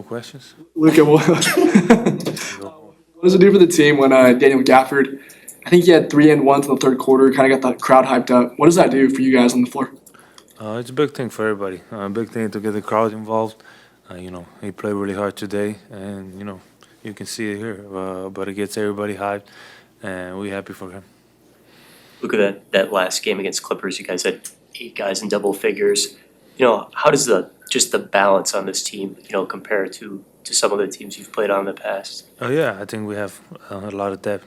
questions. Luka, what does it do for the team when Daniel Gafford, I think he had 3 and 1s in the third quarter, kind of got the crowd hyped up. What does that do for you guys on the floor? It's a big thing for everybody. A big thing to get the crowd involved. He played really hard today, and you can see it here. But it gets everybody hyped, and we're happy for him. Look at that last game against Clippers. You guys had 8 guys in double figures. How does the balance on this team, compare to some of the teams you've played on in the past? Yeah, I think we have a lot of depth.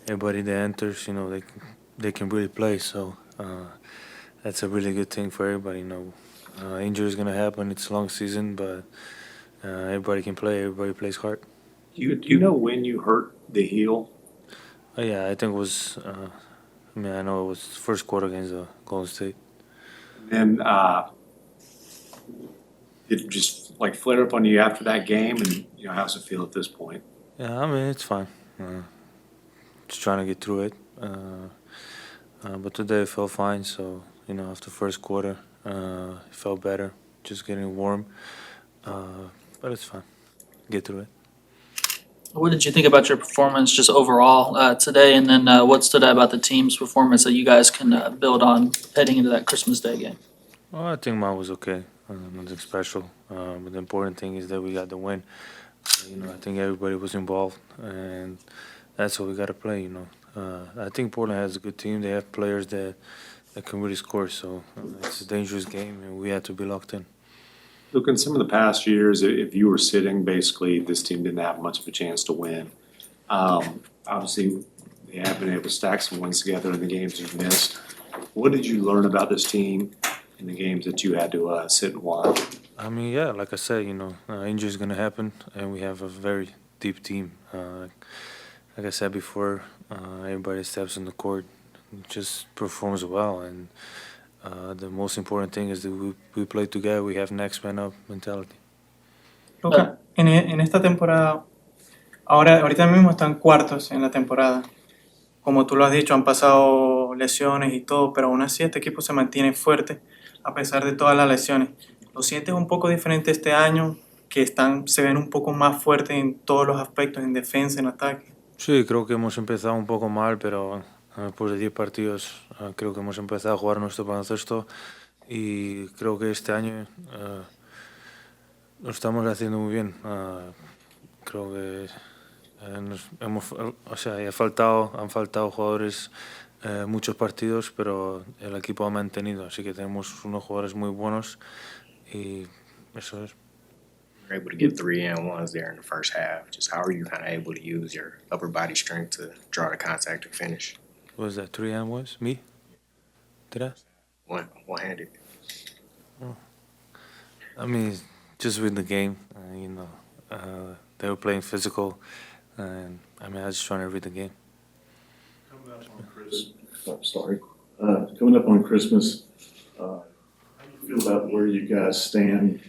Everybody that enters, they can really play. So that's a really good thing for everybody. Injury is gonna happen. It's a long season, but everybody can play. Everybody plays hard. Do you know when you hurt the heel? Yeah, I think it was. I know it was first quarter against Golden State. And it just like flared up on you after that game, and how's it feel at this point? Yeah, it's fine. Just trying to get through it. But today it felt fine. So after first quarter, it felt better. Just getting warm. But it's fine. Get through it. What did you think about your performance just overall today? And then what stood out about the team's performance that you guys can build on heading into that Christmas Day game? Well, I think mine was okay. Nothing special. But the important thing is that we got the win. I think everybody was involved, and that's what we got to play. I think Portland has a good team. They have players that can really score. So it's a dangerous game, and we have to be locked in. Look, in some of the past years, if you were sitting, basically this team didn't have much of a chance to win. Obviously, they have been able to stack some wins together in the games you've missed. What did you learn about this team in the games that you had to sit and watch? Yeah, like I said, injury is going to happen, and we have a very deep team. Like I said before, everybody steps on the court, just performs well, and the most important thing is that we play together. We have next man up mentality. Luka, en esta temporada, ahorita mismo están cuartos en la temporada. Como tú lo has dicho, han pasado lesiones y todo, pero aún así este equipo se mantiene fuerte a pesar de todas las lesiones. ¿Lo sientes un poco diferente este año? Que se ven un poco más fuertes en todos los aspectos, en defensa, en ataque. Sí, creo que hemos empezado un poco mal, pero después de 10 partidos creo que hemos empezado a jugar nuestro baloncesto y creo que este año lo estamos haciendo muy bien. Creo que han faltado jugadores muchos partidos, pero el equipo ha mantenido, así que tenemos unos jugadores muy buenos y eso es. You're able to get 3-and-1s there in the first half. Just how are you kind of able to use your upper body strength to draw the contact and finish? What was that, 3-and-1s? Me? Did I? One-handed. Oh. Just with the game, they were playing physical, and I was just trying to read the game. Coming up on Christmas, how do you feel about where you guys stand?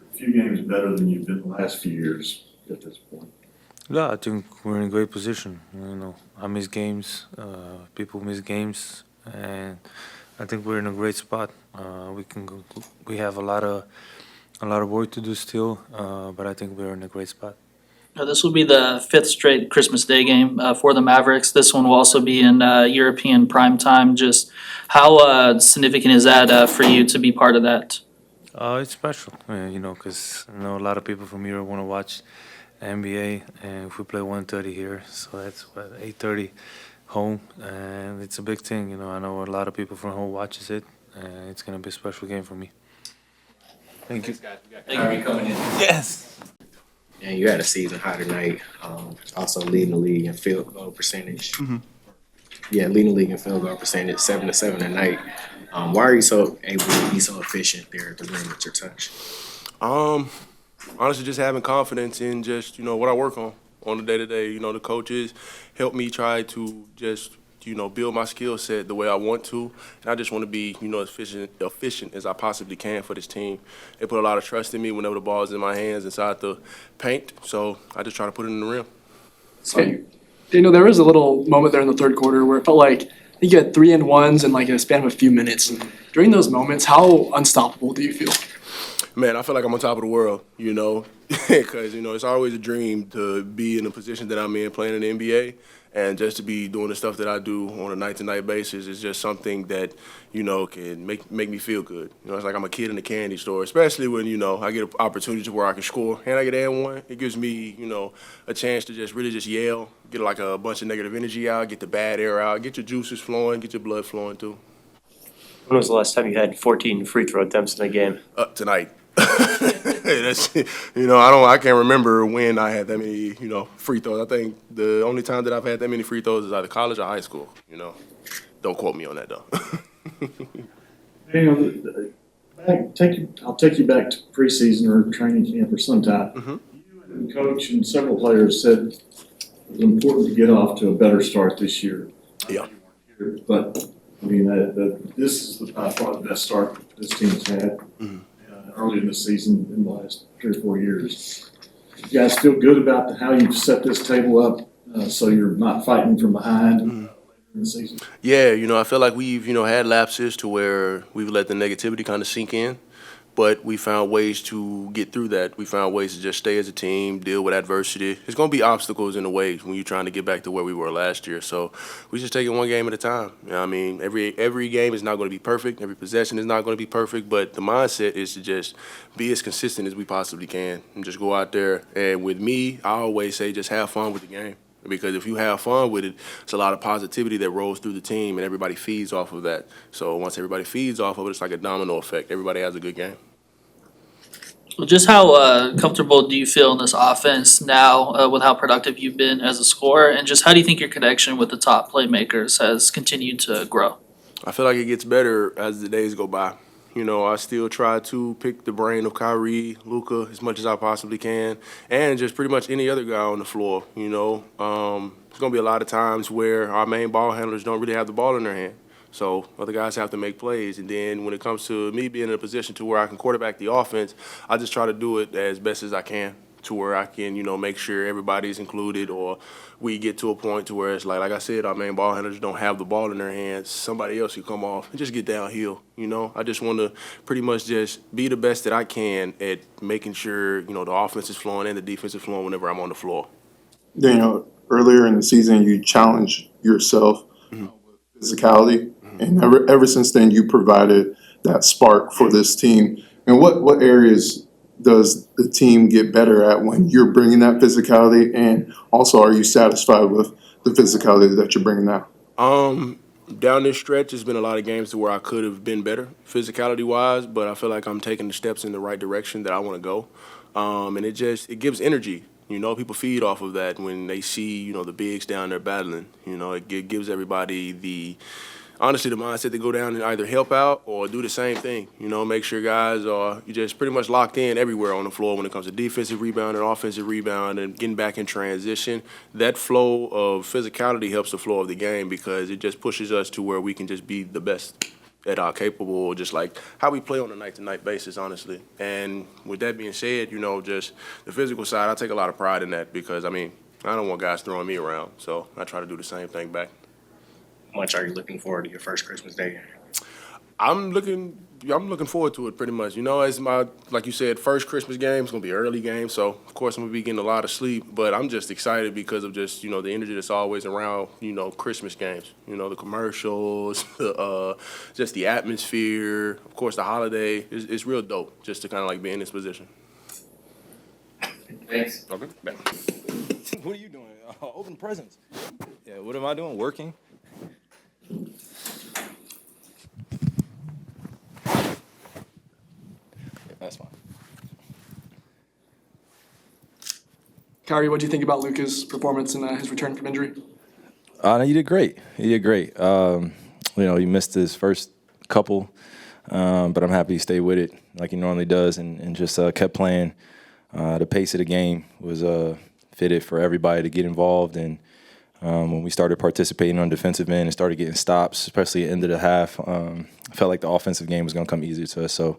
A few games better than you've been the last few years at this point. Yeah, I think we're in a great position. I miss games, people miss games, and I think we're in a great spot. We have a lot of work to do still, but I think we're in a great spot. This will be the 5th straight Christmas Day game for the Mavericks. This one will also be in European prime time. Just how significant is that for you to be part of that? It's special, because a lot of people from Europe want to watch NBA, and if we play 1:30 here, so that's 8:30 home, and it's a big thing. I know a lot of people from home watches it, and it's gonna be a special game for me. Thank you. Kyrie coming in. Yes. And you had a season high tonight, also leading the league in field goal percentage. Mm-hmm. Yeah, leading the league in field goal percentage, 7-7 tonight. Why are you so able to be so efficient there at the rim with your touch? Honestly, just having confidence in just, what I work on the day-to-day. The coaches help me try to just, build my skill set the way I want to. And I just want to be, as efficient as I possibly can for this team. They put a lot of trust in me whenever the ball is in my hands inside the paint. So I just try to put it in the rim. Okay. There was a little moment there in the third quarter where it felt like I think you had 3-and-1s in like a span of a few minutes. During those moments, how unstoppable do you feel? Man, I feel like I'm on top of the world, you know, because, you know, it's always a dream to be in the position that I'm in playing in the NBA. And just to be doing the stuff that I do on a night-to-night basis is just something that, you know, can make me feel good. You know, it's like I'm a kid in a candy store, especially when, you know, I get an opportunity to where I can score and I get and one. It gives me, you know, a chance to just really just yell, get like a bunch of negative energy out, get the bad air out, get your juices flowing, get your blood flowing too. When was the last time you had 14 free throw attempts in a game? Tonight. That's, you know, I can't remember when I had that many, you know, free throws. I think the only time that I've had that many free throws is either college or high school, you know. Don't quote me on that though. I'll take you back to preseason or training camp or sometime. Mhm. You and the coach and several players said it was important to get off to a better start this year. Yeah. But, I mean, this is by far the best start this team's had early in the season in the last 3 or 4 years. You guys feel good about how you've set this table up so you're not fighting from behind in the season? Yeah, you know, I feel like we've, you know, had lapses to where we've let the negativity kind of sink in, but we found ways to get through that. We found ways to just stay as a team, deal with adversity. There's going to be obstacles in the way when you're trying to get back to where we were last year. So we just take it one game at a time. You know what I mean? Every game is not going to be perfect. Every possession is not going to be perfect, but the mindset is to just be as consistent as we possibly can and just go out there. And with me, I always say just have fun with the game. Because if you have fun with it, it's a lot of positivity that rolls through the team, and everybody feeds off of that. So once everybody feeds off of it, it's like a domino effect. Everybody has a good game. Just how comfortable do you feel in this offense now with how productive you've been as a scorer? And just how do you think your connection with the top playmakers has continued to grow? I feel like it gets better as the days go by. You know, I still try to pick the brain of Kyrie, Luka, as much as I possibly can, and just pretty much any other guy on the floor, you know. There's going to be a lot of times where our main ball handlers don't really have the ball in their hand. So other guys have to make plays. And then when it comes to me being in a position to where I can quarterback the offense, I just try to do it as best as I can to where I can, you know, make sure everybody's included, or we get to a point to where it's like I said, our main ball handlers don't have the ball in their hands. Somebody else can come off and just get downhill, you know. I just want to pretty much just be the best that I can at making sure, you know, the offense is flowing and the defense is flowing whenever I'm on the floor. Daniel, earlier in the season, you challenged yourself with physicality, and ever since then, you provided that spark for this team. And what areas does the team get better at when you're bringing that physicality, and also are you satisfied with the physicality that you're bringing now? Down this stretch, there's been a lot of games to where I could have been better physicality-wise, but I feel like I'm taking the steps in the right direction that I want to go. And it gives energy. You know, people feed off of that when they see, you know, the bigs down there battling. You know, it gives everybody honestly, the mindset to go down and either help out or do the same thing. You know, make sure guys are just pretty much locked in everywhere on the floor when it comes to defensive rebound and offensive rebound and getting back in transition. That flow of physicality helps the flow of the game because it just pushes us to where we can just be the best that are capable, just like how we play on a night-to-night basis, honestly. And with that being said, you know, just the physical side, I take a lot of pride in that because, I mean, I don't want guys throwing me around, so I try to do the same thing back. How much are you looking forward to your first Christmas Day game? I'm looking forward to it pretty much. You know, it's my, like you said, first Christmas game. It's going to be an early game, so of course I'm going to be getting a lot of sleep. But I'm just excited because of just, you know, the energy that's always around, you know, Christmas games. You know, the commercials, just the atmosphere, of course the holiday. It's real dope just to kind of like be in this position. Thanks. Okay, back. What are you doing? Open presents. Yeah, what am I doing? Working? That's fine. Kyrie, what do you think about Luka's performance and his return from injury? No, he did great. He did great. You know, he missed his first couple, but I'm happy he stayed with it like he normally does and just kept playing. The pace of the game was fitted for everybody to get involved, and when we started participating on defensive end and started getting stops, especially at the end of the half, I felt like the offensive game was going to come easier to us. So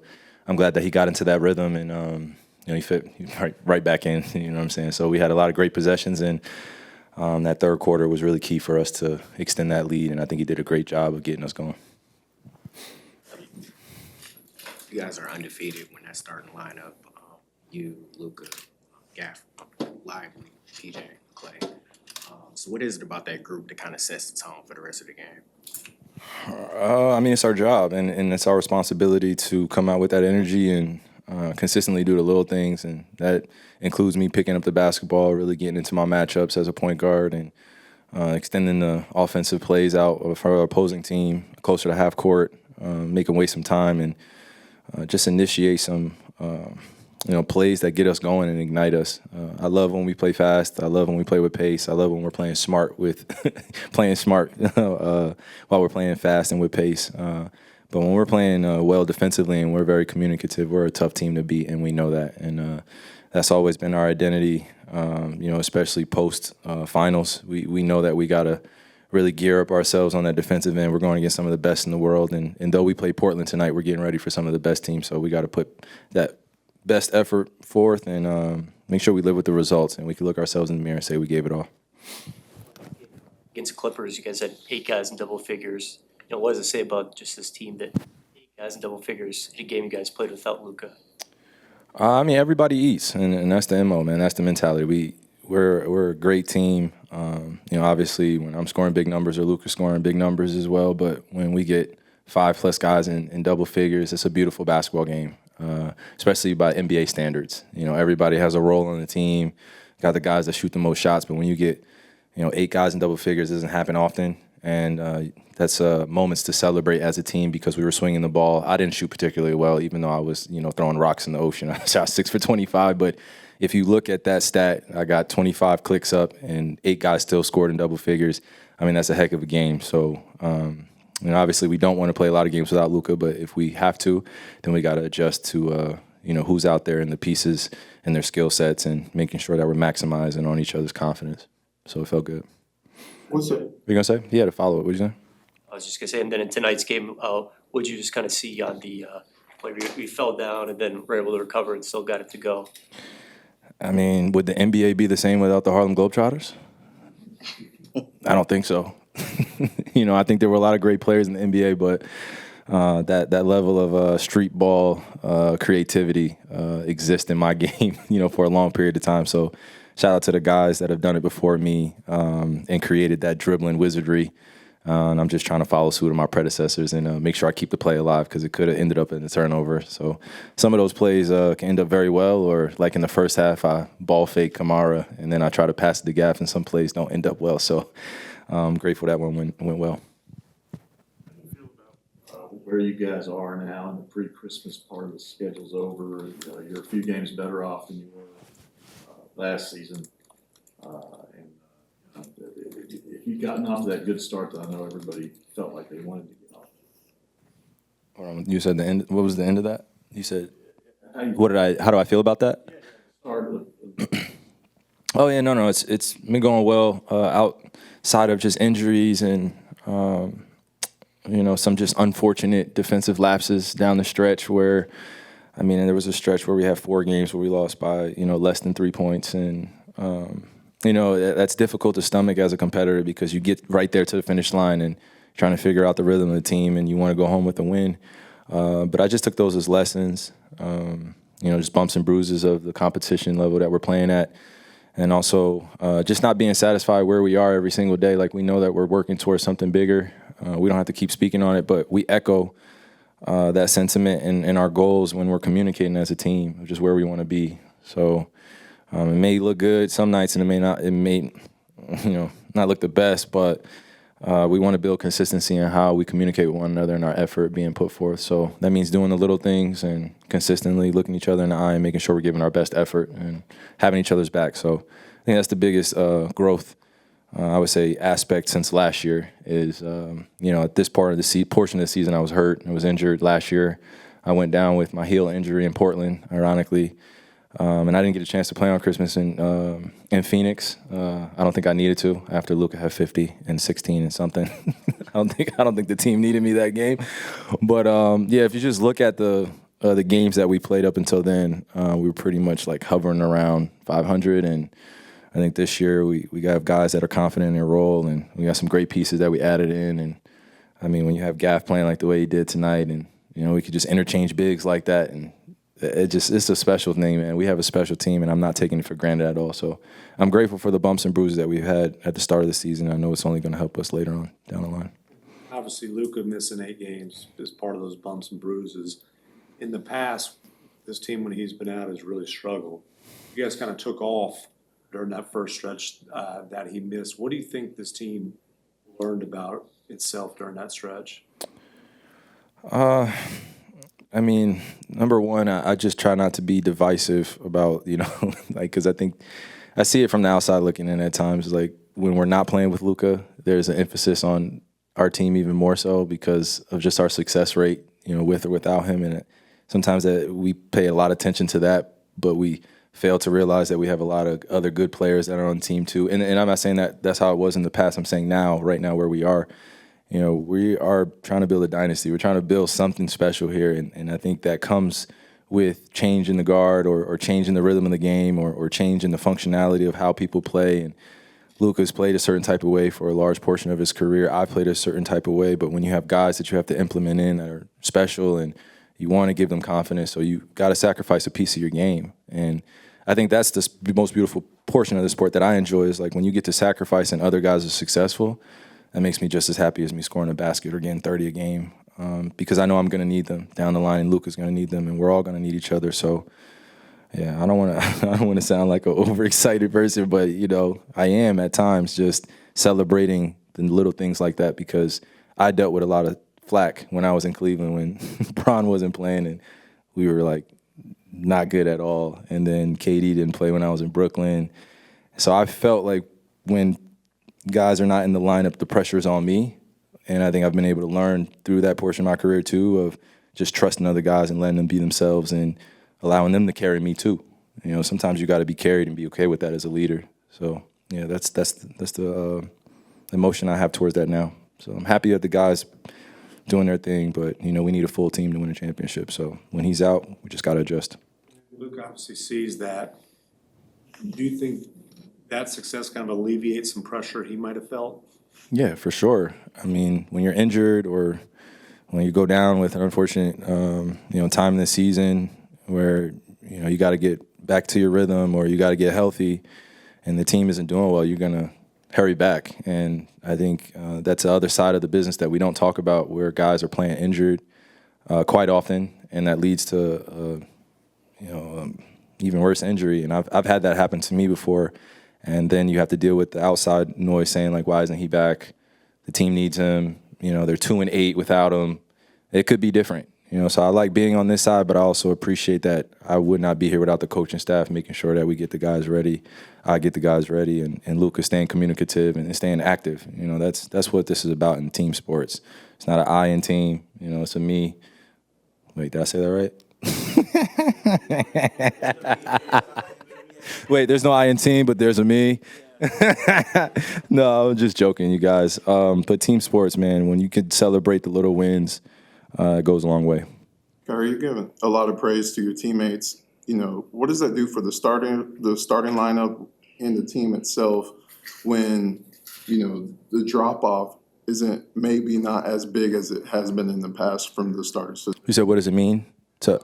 I'm glad that he got into that rhythm and you know, he fit right back in. You know what I'm saying? So we had a lot of great possessions, and that third quarter was really key for us to extend that lead. And I think he did a great job of getting us going. You guys are undefeated when that starting lineup. You, Luka, Gafford, Lively, PJ, Clay. So what is it about that group that kind of sets the tone for the rest of the game? I mean, it's our job, and it's our responsibility to come out with that energy and consistently do the little things, and that includes me picking up the basketball, really getting into my matchups as a point guard, and extending the offensive plays out for our opposing team closer to half court, make them waste some time, and just initiate some plays that get us going and ignite us. I love when we play fast. I love when we play with pace. I love when we're playing smart with playing smart while we're playing fast and with pace. But when we're playing well defensively and we're very communicative, we're a tough team to beat, and we know that. And that's always been our identity, especially post finals. We know that we got to really gear up ourselves on that defensive end. We're going against some of the best in the world. And though we play Portland tonight, we're getting ready for some of the best teams. So we got to put that best effort forth and make sure we live with the results, and we can look ourselves in the mirror and say we gave it all. Against the Clippers, you guys had 8 guys in double figures. What does it say about just this team that 8 guys in double figures in a game you guys played without Luka? I mean, everybody eats, and that's the MO, man. That's the mentality. We're a great team. Obviously, when I'm scoring big numbers or Luka's scoring big numbers as well, but when we get 5+ guys in double figures, it's a beautiful basketball game, especially by NBA standards. Everybody has a role on the team. Got the guys that shoot the most shots, but when you get 8 guys in double figures, it doesn't happen often, and that's moments to celebrate as a team because we were swinging the ball. I didn't shoot particularly well, even though I was throwing rocks in the ocean. I shot 6 for 25, but if you look at that stat, I got 25 clicks up and 8 guys still scored in double figures. I mean, that's a heck of a game. So, obviously we don't want to play a lot of games without Luka, but if we have to, then we got to adjust to, who's out there and the pieces and their skill sets and making sure that we're maximizing on each other's confidence. So it felt good. What's it? What you going to say? He had a follow-up. What you saying? I was just gonna say, and then in tonight's game, what did you just kind of see on the play where we fell down and then were able to recover and still got it to go? I mean, would the NBA be the same without the Harlem Globetrotters? I don't think so. I think there were a lot of great players in the NBA, but that level of street ball creativity exists in my game, for a long period of time. So shout out to the guys that have done it before me and created that dribbling wizardry. And I'm just trying to follow suit of my predecessors and make sure I keep the play alive because it could have ended up in a turnover. So some of those plays can end up very well, or like in the first half, I ball fake Kamara, and then I try to pass it to Gaff, and some plays don't end up well. So I'm grateful that one went well. Where you guys are now in the pre-Christmas part of the schedule's over. You're a few games better off than you were last season. If you'd gotten off to that good start that I know everybody felt like they wanted to get off. You said the end. What was the end of that? You said, how do I feel about that? Start with Oh yeah, no, it's been going well outside of just injuries and some just unfortunate defensive lapses down the stretch where, there was a stretch where we had 4 games where we lost by less than 3 points, and that's difficult to stomach as a competitor because you get right there to the finish line and trying to figure out the rhythm of the team and you want to go home with a win. But I just took those as lessons, just bumps and bruises of the competition level that we're playing at. And also just not being satisfied where we are every single day. Like we know that we're working towards something bigger. We don't have to keep speaking on it, but we echo that sentiment and our goals when we're communicating as a team, which is where we want to be. So it may look good some nights and it may not look the best, but we want to build consistency in how we communicate with one another and our effort being put forth. So that means doing the little things and consistently looking each other in the eye and making sure we're giving our best effort and having each other's back. So I think that's the biggest growth, I would say, aspect since last year is, at this portion of the season I was hurt. I was injured last year. I went down with my heel injury in Portland, ironically. And I didn't get a chance to play on Christmas in Phoenix. I don't think I needed to after Luka had 50 and 16 and something. I don't think the team needed me that game. But if you just look at the games that we played up until then, we were pretty much like hovering around 500. And I think this year we got guys that are confident in their role, and we got some great pieces that we added in. And when you have Gaff playing like the way he did tonight, and You know, we could just interchange bigs like that, and it's a special thing, man. We have a special team, and I'm not taking it for granted at all. So I'm grateful for the bumps and bruises that we've had at the start of the season. I know it's only going to help us later on down the line. Obviously, Luka missing 8 games is part of those bumps and bruises. In the past, this team, when he's been out, has really struggled. You guys kind of took off during that first stretch that he missed. What do you think this team learned about itself during that stretch? I mean, number one, I just try not to be divisive about, you know, like, because I think I see it from the outside looking in at times. Like, when we're not playing with Luka, there's an emphasis on our team even more so because of just our success rate, you know, with or without him. And sometimes we pay a lot of attention to that, but we fail to realize that we have a lot of other good players that are on the team too. And I'm not saying that that's how it was in the past. I'm saying now, right now, where we are. You know, we are trying to build a dynasty. We're trying to build something special here, and I think that comes with change in the guard or change in the rhythm of the game or change in the functionality of how people play. And Luka's played a certain type of way for a large portion of his career. I played a certain type of way, but when you have guys that you have to implement in that are special and you want to give them confidence, so you got to sacrifice a piece of your game. And I think that's the most beautiful portion of the sport that I enjoy is like when you get to sacrifice and other guys are successful. That makes me just as happy as me scoring a basket or getting 30 a game because I know I'm going to need them down the line, and Luka's going to need them, and we're all going to need each other. So, yeah, I don't want to sound like an overexcited person, but you know, I am at times just celebrating the little things like that because I dealt with a lot of flack when I was in Cleveland when Bron wasn't playing and we were like not good at all, and then KD didn't play when I was in Brooklyn. So I felt like when guys are not in the lineup, the pressure is on me. And I think I've been able to learn through that portion of my career, too, of just trusting other guys and letting them be themselves and allowing them to carry me, too. You know, sometimes you got to be carried and be okay with that as a leader. So, yeah, that's the emotion I have towards that now. So I'm happy that the guys doing their thing, but, you know, we need a full team to win a championship. So when he's out, we just got to adjust. Luka obviously sees that. Do you think that success kind of alleviates some pressure he might have felt? Yeah, for sure. I mean, when you're injured or when you go down with an unfortunate, time in the season where, you know, you got to get back to your rhythm or you got to get healthy and the team isn't doing well, you're going to hurry back. And I think that's the other side of the business that we don't talk about where guys are playing injured quite often, and that leads to, even worse injury. And I've had that happen to me before. And then you have to deal with the outside noise saying, like, why isn't he back? The team needs him. You know, they're 2-8 without him. It could be different. You know, so I like being on this side, but I also appreciate that I would not be here without the coaching staff making sure that we get the guys ready. I get the guys ready, and Luka staying communicative and staying active. You know, that's what this is about in team sports. It's not an I in team. You know, it's a me. Wait, did I say that right? Wait, there's no I in team, but there's a me. No, I'm just joking, you guys. But team sports, man, when you can celebrate the little wins, it goes a long way. Kyrie, you're giving a lot of praise to your teammates. You know, what does that do for the starting lineup and the team itself when, you know, the drop-off isn't maybe not as big as it has been in the past from the starters? You said, what does it mean to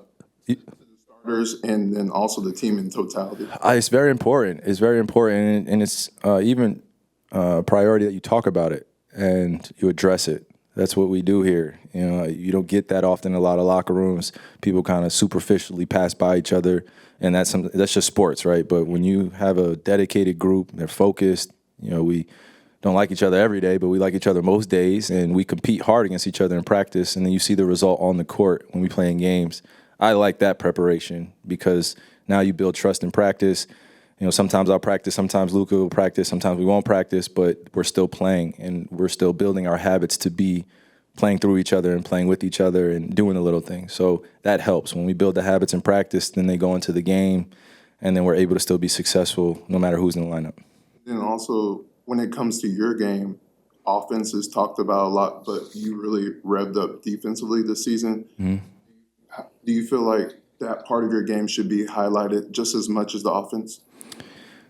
starters and then also the team in totality? It's very important. It's very important, and it's even a priority that you talk about it and you address it. That's what we do here. You know, you don't get that often in a lot of locker rooms. People kind of superficially pass by each other, and that's just sports, right? But when you have a dedicated group, they're focused. You know, we don't like each other every day, but we like each other most days, and we compete hard against each other in practice, and then you see the result on the court when we play in games. I like that preparation because now you build trust in practice. You know, sometimes I'll practice, sometimes Luka will practice, sometimes we won't practice, but we're still playing and we're still building our habits to be playing through each other and playing with each other and doing the little things. So that helps. When we build the habits in practice, then they go into the game and then we're able to still be successful no matter who's in the lineup. And also, when it comes to your game, offense is talked about a lot, but you really revved up defensively this season. Mm-hmm. Do you feel like that part of your game should be highlighted just as much as the offense?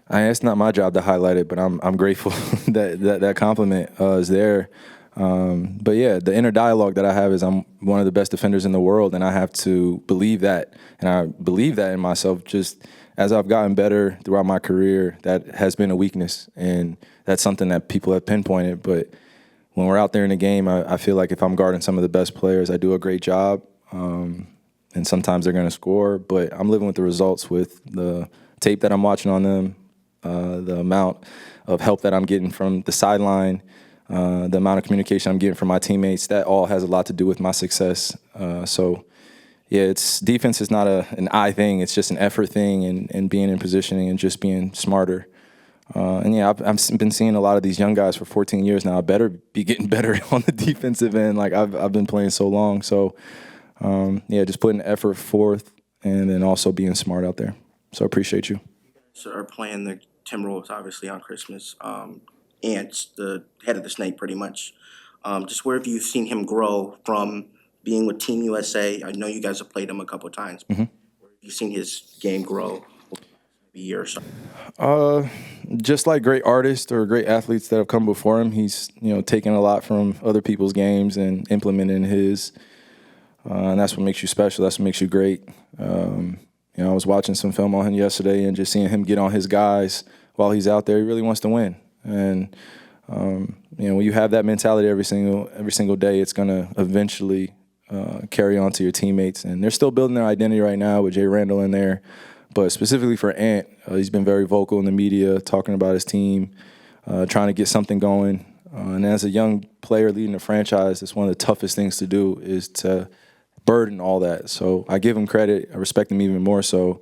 It's not my job to highlight it, but I'm grateful that compliment is there. But yeah, the inner dialogue that I have is I'm one of the best defenders in the world, and I have to believe that. And I believe that in myself just as I've gotten better throughout my career. That has been a weakness, and that's something that people have pinpointed. But when we're out there in the game, I feel like if I'm guarding some of the best players, I do a great job. And sometimes they're going to score, but I'm living with the results with the tape that I'm watching on them, the amount of help that I'm getting from the sideline, the amount of communication I'm getting from my teammates. That all has a lot to do with my success. So, yeah, defense is not an I thing. It's just an effort thing and being in positioning and just being smarter. And yeah, I've been seeing a lot of these young guys for 14 years now. I better be getting better on the defensive end. Like I've been playing so long. So, yeah, just putting effort forth and then also being smart out there. So I appreciate you. So are playing the Timberwolves obviously on Christmas. Ant's the head of the snake pretty much. Just where have you seen him grow from being with Team USA? I know you guys have played him a couple of times. Mm-hmm. Where have you seen his game grow a year or so? Just like great artists or great athletes that have come before him, he's taken a lot from other people's games and implementing his. And that's what makes you special. That's what makes you great. I was watching some film on him yesterday and just seeing him get on his guys while he's out there. He really wants to win. And when you have that mentality every single day, it's gonna eventually carry on to your teammates. And they're still building their identity right now with Jay Randall in there. But specifically for Ant, he's been very vocal in the media, talking about his team, trying to get something going. And as a young player leading a franchise, it's one of the toughest things to do is to burden all that. So I give him credit. I respect him even more so.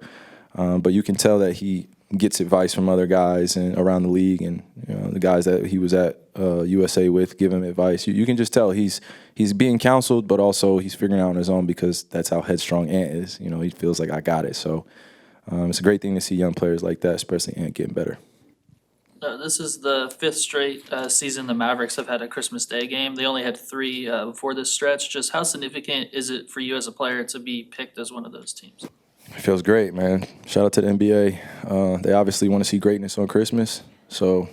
But you can tell that he gets advice from other guys and around the league, and the guys that he was at USA with give him advice. You can just tell he's being counseled, but also he's figuring it out on his own because that's how headstrong Ant is. He feels like I got it. So it's a great thing to see young players like that, especially Ant, getting better. This is the fifth straight season the Mavericks have had a Christmas Day game. They only had 3 before this stretch. Just how significant is it for you as a player to be picked as one of those teams? It feels great, man. Shout out to the NBA. They obviously want to see greatness on Christmas, so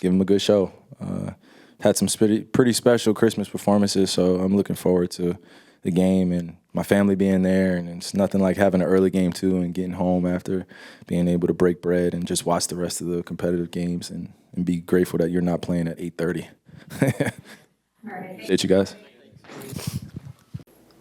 give them a good show. Had some pretty special Christmas performances, so I'm looking forward to the game and my family being there. And it's nothing like having an early game, too, and getting home after being able to break bread and just watch the rest of the competitive games and be grateful that you're not playing at 8:30. All right. Thank you, guys.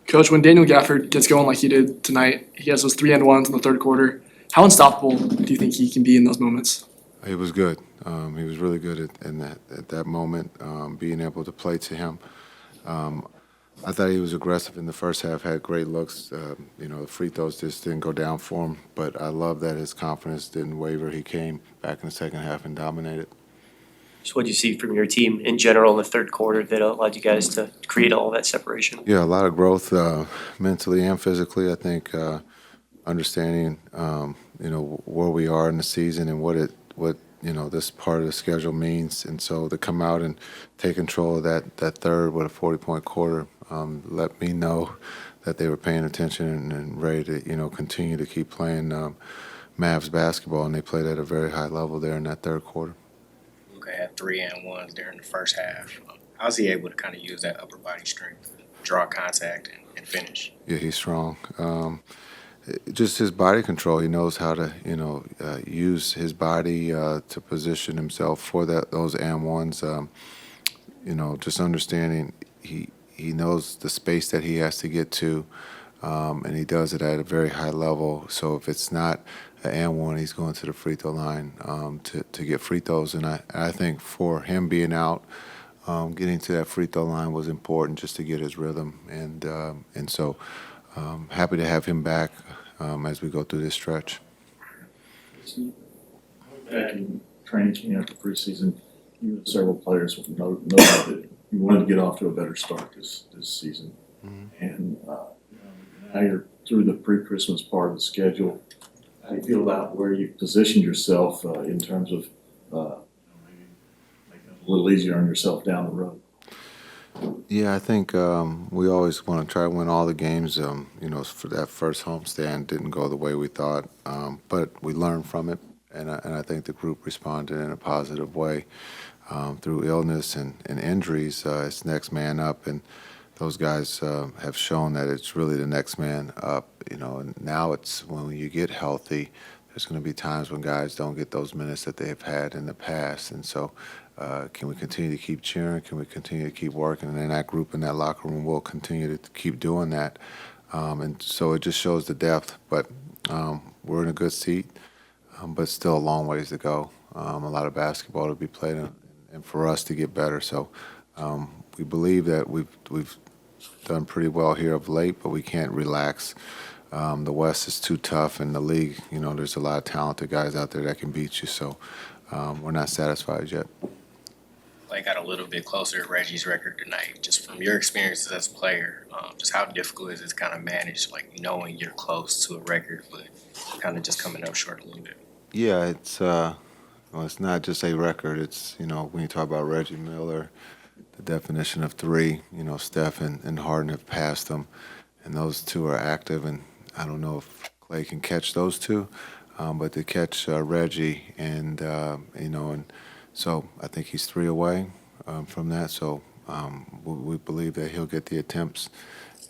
Coach, when Daniel Gafford gets going like he did tonight, he has those 3-and-1s in the third quarter. How unstoppable do you think he can be in those moments? He was good. He was really good at that moment, being able to play to him. I thought he was aggressive in the first half, had great looks. The free throws just didn't go down for him. But I love that his confidence didn't waver. He came back in the second half and dominated. So what do you see from your team in general in the third quarter that allowed you guys to create all that separation? Yeah, a lot of growth mentally and physically. I think understanding, where we are in the season and what this part of the schedule means. And so to come out and take control of that third with a 40-point quarter let me know that they were paying attention and ready to, continue to keep playing Mavs basketball. And they played at a very high level there in that third quarter. Luka had 3-and-1s during the first half. How's he able to kind of use that upper body strength, draw contact, and finish? Yeah, he's strong. Just his body control. He knows how to, use his body to position himself for those and-ones. Just understanding he knows the space that he has to get to, and he does it at a very high level. So if it's not an and-one, he's going to the free throw line to get free throws. And I think for him being out, getting to that free throw line was important just to get his rhythm. And so happy to have him back as we go through this stretch. Back in training camp, the preseason, you and several players know that you wanted to get off to a better start this season. Mm-hmm. And now you're through the pre-Christmas part of the schedule. How do you feel about where you positioned yourself in terms of maybe making it a little easier on yourself down the road? Yeah, I think we always want to try to win all the games. For that first homestand, didn't go the way we thought, but we learned from it, and I think the group responded in a positive way. through illness and injuries, it's next man up, and those guys have shown that it's really the next man up. And now it's when you get healthy, there's going to be times when guys don't get those minutes that they've had in the past, and so can we continue to keep cheering? Can we continue to keep working? And then that group in that locker room will continue to keep doing that. And so it just shows the depth. But we're in a good seat, but still a long ways to go. A lot of basketball to be played, and for us to get better. So we believe that we've done pretty well here of late, but we can't relax. The West is too tough, and the league, there's a lot of talented guys out there that can beat you. So we're not satisfied yet. Clay got a little bit closer to Reggie's record tonight. Just from your experiences as a player, just how difficult is it to kind of manage, like knowing you're close to a record, but kind of just coming up short a little bit? Yeah, it's not just a record. It's when you talk about Reggie Miller, the definition of three. Steph and Harden have passed them, and those two are active. And I don't know if Clay can catch those two, but to catch Reggie and so I think he's 3 away from that. So we believe that he'll get the attempts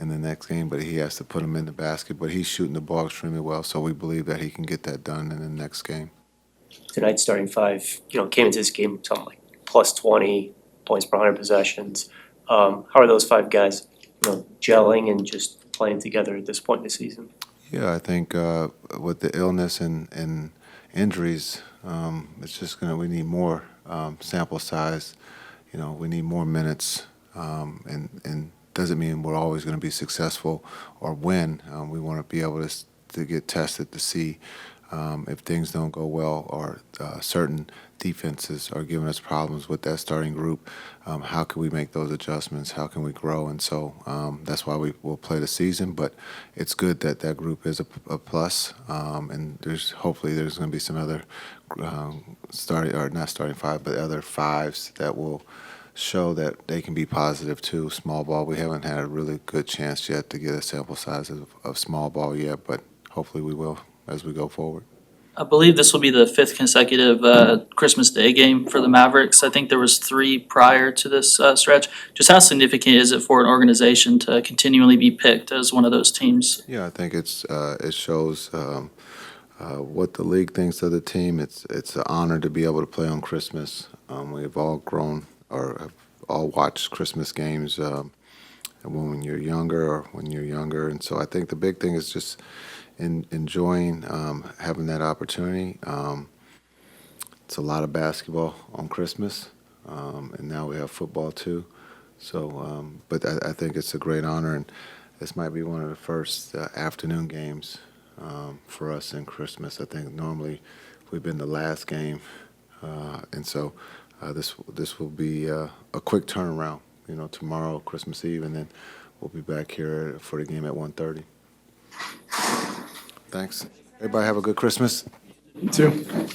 in the next game, but he has to put them in the basket. But he's shooting the ball extremely well, so we believe that he can get that done in the next game. Tonight's starting five, came into this game something like plus 20 points per 100 possessions. How are those five guys, gelling and just playing together at this point in the season? Yeah, I think with the illness and injuries, it's just we need more sample size. We need more minutes, and doesn't mean we're always going to be successful or win. We want to be able to get tested to see if things don't go well or certain defenses are giving us problems with that starting group. How can we make those adjustments? How can we grow? And so that's why we will play the season. But it's good that that group is a plus, and hopefully there's going to be some other not starting five, but other fives that will show that they can be positive too. Small ball, we haven't had a really good chance yet to get a sample size of small ball yet, but hopefully we will as we go forward. I believe this will be the fifth consecutive Christmas Day game for the Mavericks. I think there was 3 prior to this stretch. Just how significant is it for an organization to continually be picked as one of those teams? Yeah, I think it shows what the league thinks of the team. It's an honor to be able to play on Christmas. We've all grown or have all watched Christmas games when you're younger, and so I think the big thing is just enjoying having that opportunity. It's a lot of basketball on Christmas, and now we have football too. So, but I think it's a great honor, and this might be one of the first afternoon games for us in Christmas. I think normally we've been the last game, and so this will be a quick turnaround. Tomorrow, Christmas Eve, and then we'll be back here for the game at 1:30. Thanks. Everybody have a good Christmas. You too.